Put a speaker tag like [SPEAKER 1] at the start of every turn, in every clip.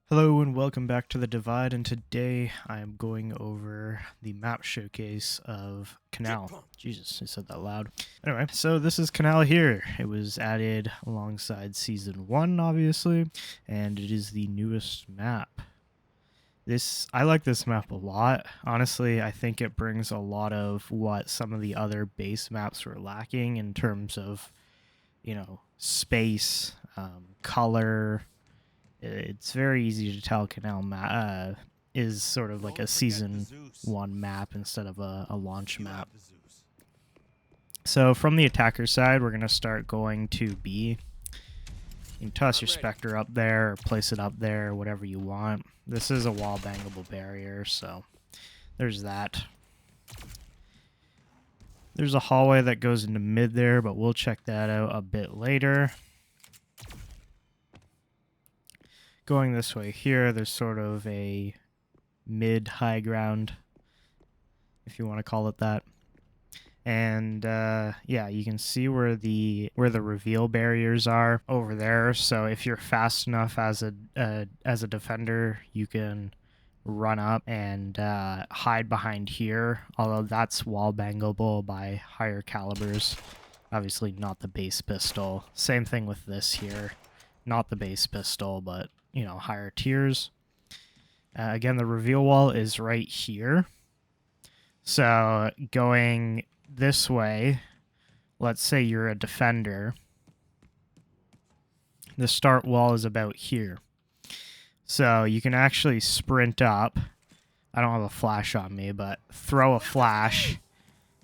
[SPEAKER 1] Hello and welcome back to The Divide, and today I am going over the map showcase of Canal. Jesus, I said that loud. Anyway, so this is Canal here. It was added alongside Season 1, obviously, and it is the newest map. I like this map a lot. Honestly, I think it brings a lot of what some of the other base maps were lacking in terms of, space, color. It's very easy to tell Canal is sort of like a Season 1 map instead of a launch map. So from the attacker side, we're going to start going to B. You can toss your Spectre up there or place it up there, whatever you want. This is a wall bangable barrier, so there's that. There's a hallway that goes into mid there, but we'll check that out a bit later. Going this way here, there's sort of a mid-high ground, if you want to call it that. And yeah, you can see where the reveal barriers are over there. So if you're fast enough as a defender, you can run up and hide behind here. Although that's wall bangable by higher calibers. Obviously not the base pistol. Same thing with this here. Not the base pistol, but higher tiers. Again, the reveal wall is right here. So going this way, let's say you're a defender. The start wall is about here. So you can actually sprint up. I don't have a flash on me, but throw a flash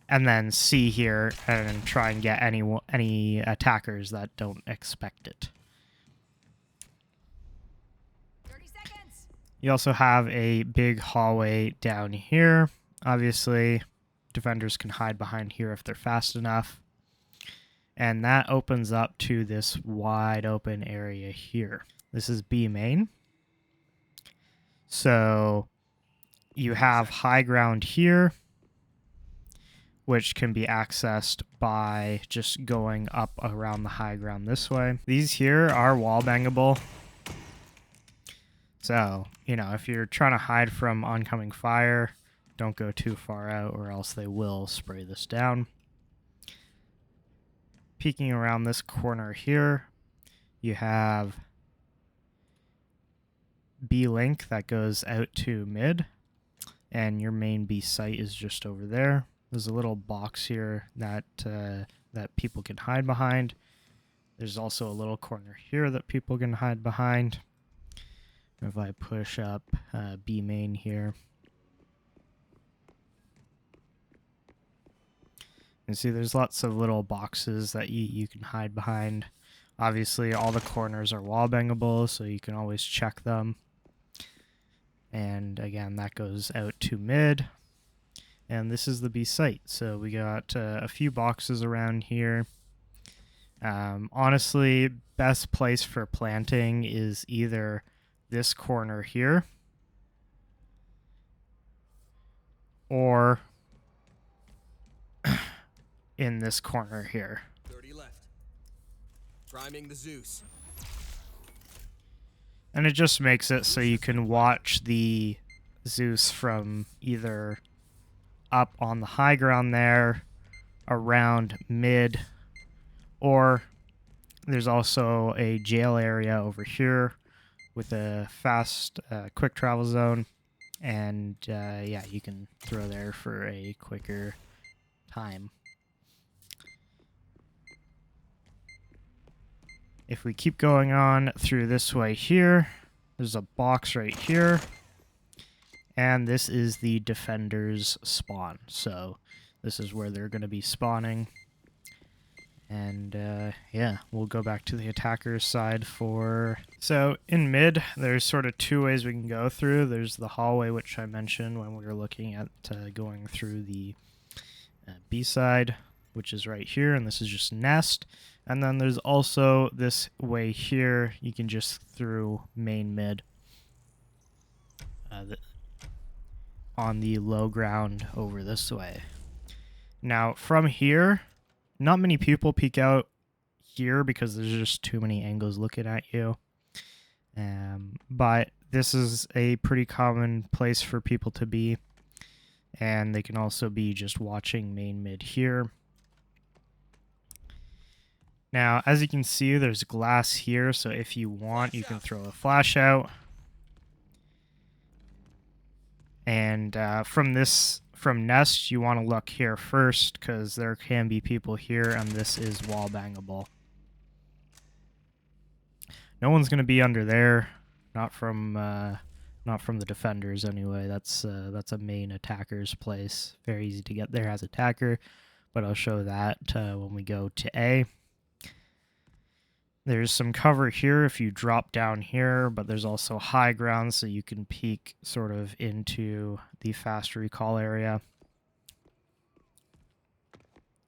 [SPEAKER 1] and then see here and try and get any attackers that don't expect it. You also have a big hallway down here. Obviously, defenders can hide behind here if they're fast enough. And that opens up to this wide open area here. This is B main. So you have high ground here, which can be accessed by just going up around the high ground this way. These here are wall bangable. So, if you're trying to hide from oncoming fire, don't go too far out or else they will spray this down. Peeking around this corner here, you have B link that goes out to mid, and your main B site is just over there. There's a little box here that people can hide behind. There's also a little corner here that people can hide behind. If I push up B main here, you see there's lots of little boxes that you can hide behind. Obviously, all the corners are wall bangable, so you can always check them. And again, that goes out to mid. And this is the B site. So we got a few boxes around here. Honestly, best place for planting is either this corner here or in this corner here.
[SPEAKER 2] 30 left. Priming the Zeus.
[SPEAKER 1] And it just makes it so you can watch the Zeus from either up on the high ground there, around mid, or there's also a jail area over here with a fast, quick travel zone, and yeah, you can throw there for a quicker time. If we keep going on through this way here, there's a box right here, and this is the defender's spawn. So this is where they're going to be spawning. And yeah, we'll go back to the attacker's side for... So in mid, there's sort of two ways we can go through. There's the hallway, which I mentioned when we were looking at going through the B side, which is right here, and this is just nest. And then there's also this way here. You can just through main mid on the low ground over this way. Now from here, not many people peek out here because there's just too many angles looking at you. But this is a pretty common place for people to be, and they can also be just watching main mid here. Now, as you can see, there's glass here, so if you want, you can throw a flash out. And from Nest, you want to look here first, because there can be people here, and this is wall bangable. No one's going to be under there, not from the defenders anyway. That's a main attacker's place. Very easy to get there as attacker, but I'll show that when we go to A. There's some cover here if you drop down here, but there's also high ground, so you can peek sort of into the fast recall area.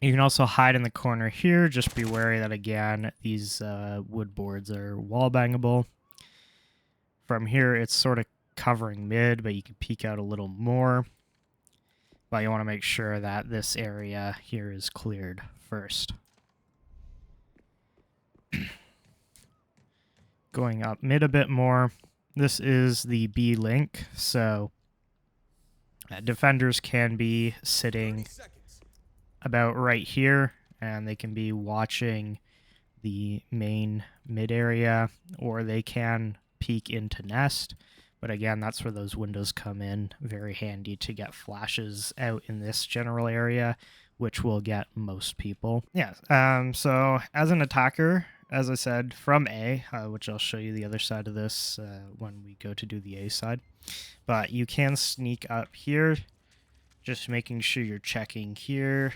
[SPEAKER 1] You can also hide in the corner here. Just be wary that, again, these wood boards are wall bangable. From here, it's sort of covering mid, but you can peek out a little more. But you want to make sure that this area here is cleared first. Going up mid a bit more, this is the B link, so defenders can be sitting about right here, and they can be watching the main mid area, or they can peek into Nest. But again, that's where those windows come in. Very handy to get flashes out in this general area, which will get most people. Yeah, so as an attacker, as I said, from A, which I'll show you the other side of this when we go to do the A side. But you can sneak up here, just making sure you're checking here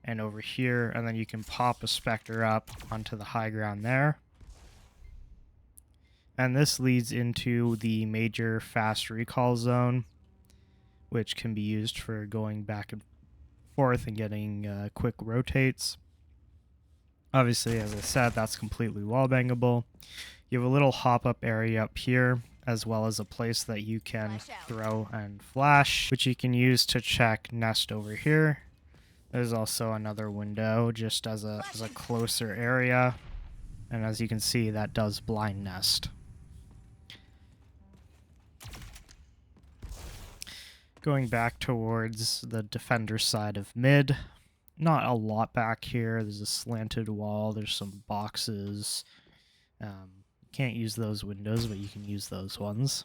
[SPEAKER 1] and over here, and then you can pop a Spectre up onto the high ground there. And this leads into the major fast recall zone, which can be used for going back and forth and getting quick rotates. Obviously, as I said, that's completely wall bangable. You have a little hop-up area up here, as well as a place that you can throw and flash, which you can use to check Nest over here. There's also another window just as a closer area, and as you can see, that does blind Nest. Going back towards the defender side of mid, not a lot back here. There's a slanted wall, there's some boxes. Can't use those windows, but you can use those ones.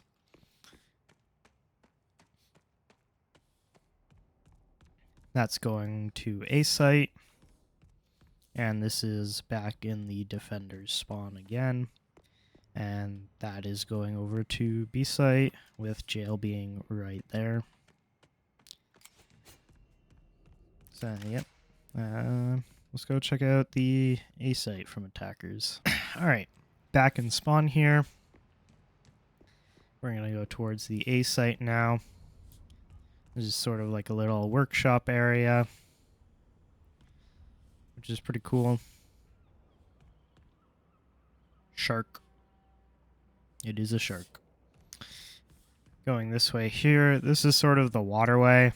[SPEAKER 1] That's going to A site, and this is back in the defender's spawn again. And that is going over to B site, with jail being right there. So, yep. Let's go check out the A site from attackers. Alright, back in spawn here. We're going to go towards the A site now. This is sort of like a little workshop area, which is pretty cool. Shark. It is a shark. Going this way here, this is sort of the waterway.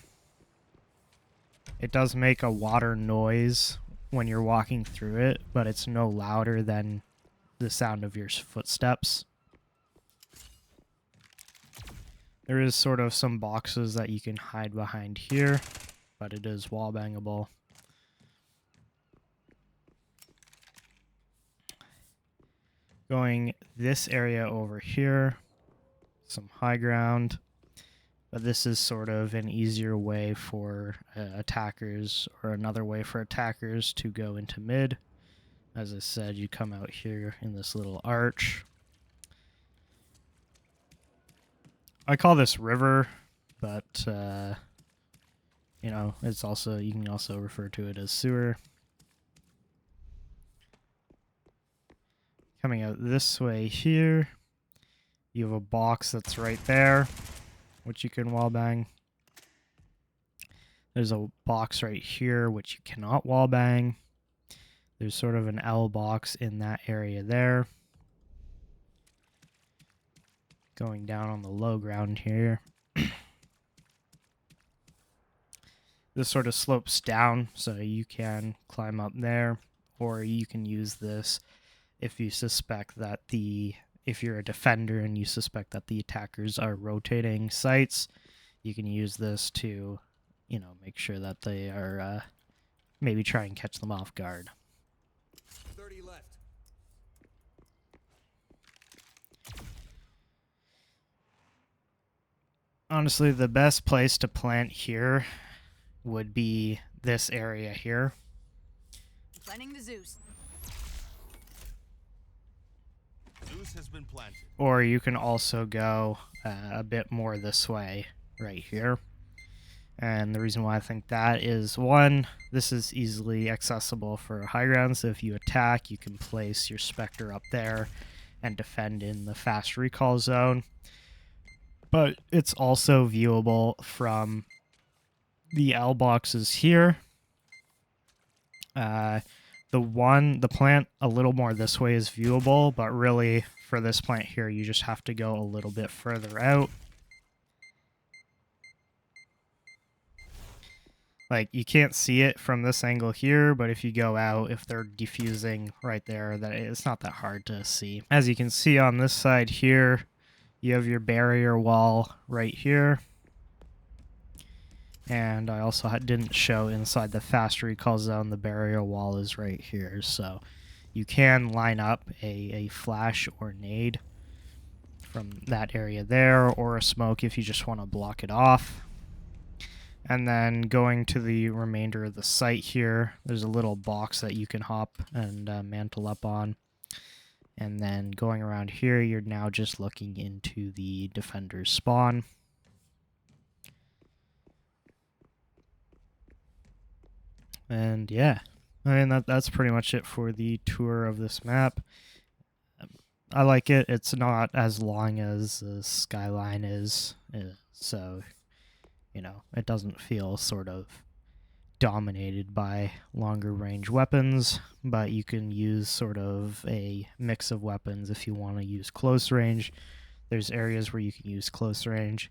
[SPEAKER 1] It does make a water noise when you're walking through it, but it's no louder than the sound of your footsteps. There is sort of some boxes that you can hide behind here, but it is wall bangable. Going this area over here, some high ground. But this is sort of an easier way for attackers, or another way for attackers to go into mid. As I said, you come out here in this little arch. I call this river, but you know, it's also, you can also refer to it as sewer. Coming out this way here, you have a box that's right there, which you can wall bang. There's a box right here, which you cannot wall bang. There's sort of an L box in that area there. Going down on the low ground here. This sort of slopes down, so you can climb up there, or you can use this if you suspect that the if you're a defender and you suspect that the attackers are rotating sites, you can use this to, you know, make sure that they are maybe try and catch them off guard.
[SPEAKER 2] 30 left.
[SPEAKER 1] Honestly, the best place to plant here would be this area here.
[SPEAKER 3] Planting the Zeus.
[SPEAKER 4] Zeus has been planted.
[SPEAKER 1] Or you can also go a bit more this way, right here. And the reason why I think that is, one, this is easily accessible for high ground, so if you attack, you can place your Spectre up there and defend in the fast recall zone. But it's also viewable from the L boxes here. The plant a little more this way is viewable, but really for this plant here, you just have to go a little bit further out. Like, you can't see it from this angle here, but if you go out, if they're defusing right there, that it's not that hard to see. As you can see on this side here, you have your barrier wall right here. And I also didn't show inside the fast recall zone, the barrier wall is right here. So you can line up a flash or nade from that area there, or a smoke if you just want to block it off. And then going to the remainder of the site here, there's a little box that you can hop and mantle up on. And then going around here, you're now just looking into the defender's spawn. And yeah, I mean, that's pretty much it for the tour of this map. I like it. It's not as long as the Skyline is, so, you know, it doesn't feel sort of dominated by longer range weapons, but you can use sort of a mix of weapons if you want to use close range. There's areas where you can use close range.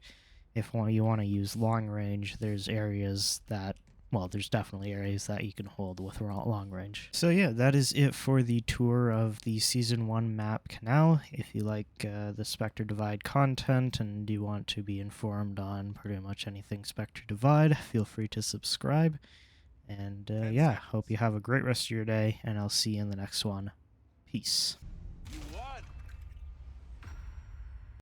[SPEAKER 1] If you want to use long range, there's areas that, well, there's definitely areas that you can hold with long range. So yeah, that is it for the tour of the Season 1 map Canal. If you like the Spectre Divide content and you want to be informed on pretty much anything Spectre Divide, feel free to subscribe. And yeah, hope you have a great rest of your day, and I'll see you in the next one. Peace.